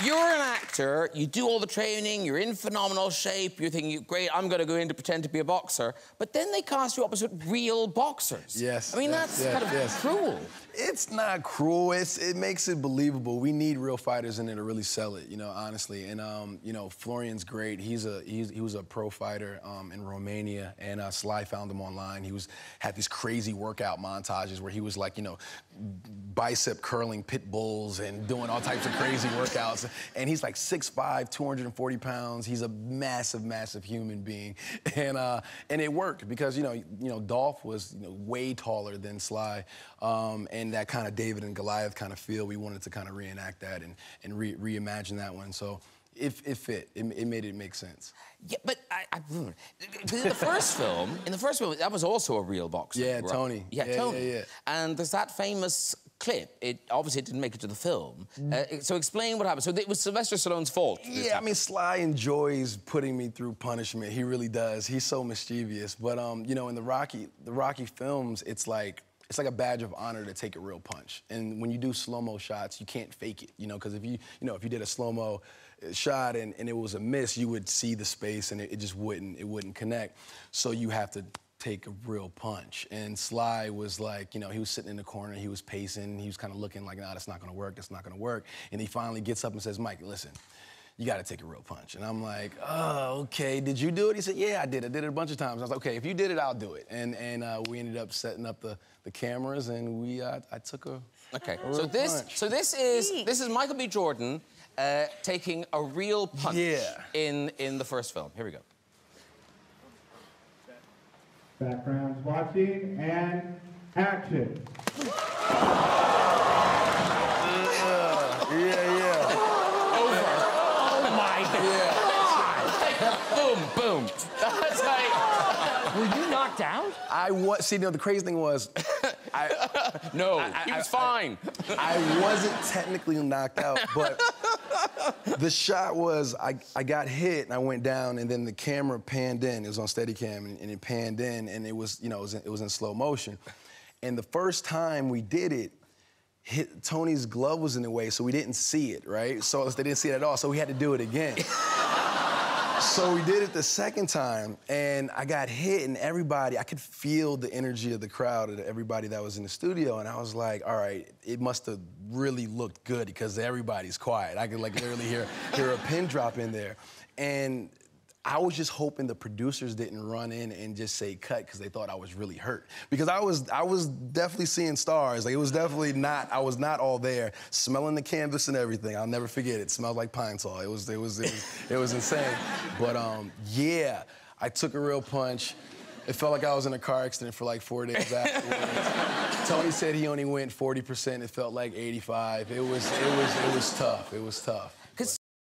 you're an actor, you do all the training, you're in phenomenal shape, you're thinking, great, I'm going to go in to pretend to be a boxer, but then they cast you opposite real boxers. Yes. I mean, that's kind of cruel. It's not cruel. It makes it believable. We need real fighters in there to really sell it, you know, honestly. And, you know, Florian's great. He was a pro fighter in Romania, and Sly found him online. Had these crazy workout montages where he was like, you know, bicep curling pit bulls and doing all types of crazy workouts. And he's like 6'5", 240 pounds. He's a massive, massive human being. And it worked because, you know, Dolph was, you know, way taller than Sly. And that kind of David and Goliath kind of feel, we wanted to kind of reenact that and reimagine that one. So it fit. It made it make sense. Yeah, but in the first film, that was also a real boxer. Yeah, right? Tony. Yeah, Tony. Yeah. And there's that famous clip. It obviously didn't make it to the film. So explain what happened. So it was Sylvester Stallone's fault. Yeah, I mean, Sly enjoys putting me through punishment. He really does. He's so mischievous. But you know, in the Rocky films, it's like a badge of honor to take a real punch. And when you do slow-mo shots, you can't fake it, you know, because if you did a slow-mo shot and it was a miss, you would see the space and it just wouldn't connect. So you have to take a real punch. And Sly was like, you know, he was sitting in the corner, he was pacing, he was kind of looking like, nah, that's not gonna work, that's not gonna work. And he finally gets up and says, Mike, listen, you gotta take a real punch. And I'm like, oh, okay, did you do it? He said, yeah, I did it a bunch of times. I was like, okay, if you did it, I'll do it. And we ended up setting up the cameras, and I took a real punch. So this is Michael B. Jordan taking a real punch in the first film. Here we go. Backgrounds watching, and action. Boom. That's like... Were you knocked out? See, you know, the crazy thing was... he was fine. I wasn't technically knocked out, but the shot was, I got hit and I went down, and then the camera panned in. It was on Steadicam, and it panned in, and it was, you know, it was in slow motion. And the first time we did it, Tony's glove was in the way, so we didn't see it, right? So they didn't see it at all, so we had to do it again. So we did it the second time, and I got hit, and I could feel the energy of the crowd and everybody that was in the studio, and I was like, all right, it must have really looked good because everybody's quiet. I could like literally hear a pin drop in there. And I was just hoping the producers didn't run in and just say cut because they thought I was really hurt. Because I was definitely seeing stars. Like, it was definitely not, I was not all there, smelling the canvas and everything. I'll never forget it. It smelled like Pine Sol. It was insane. But yeah, I took a real punch. It felt like I was in a car accident for like 4 days afterwards. Tony said he only went 40%. It felt like 85. It was tough. It was tough.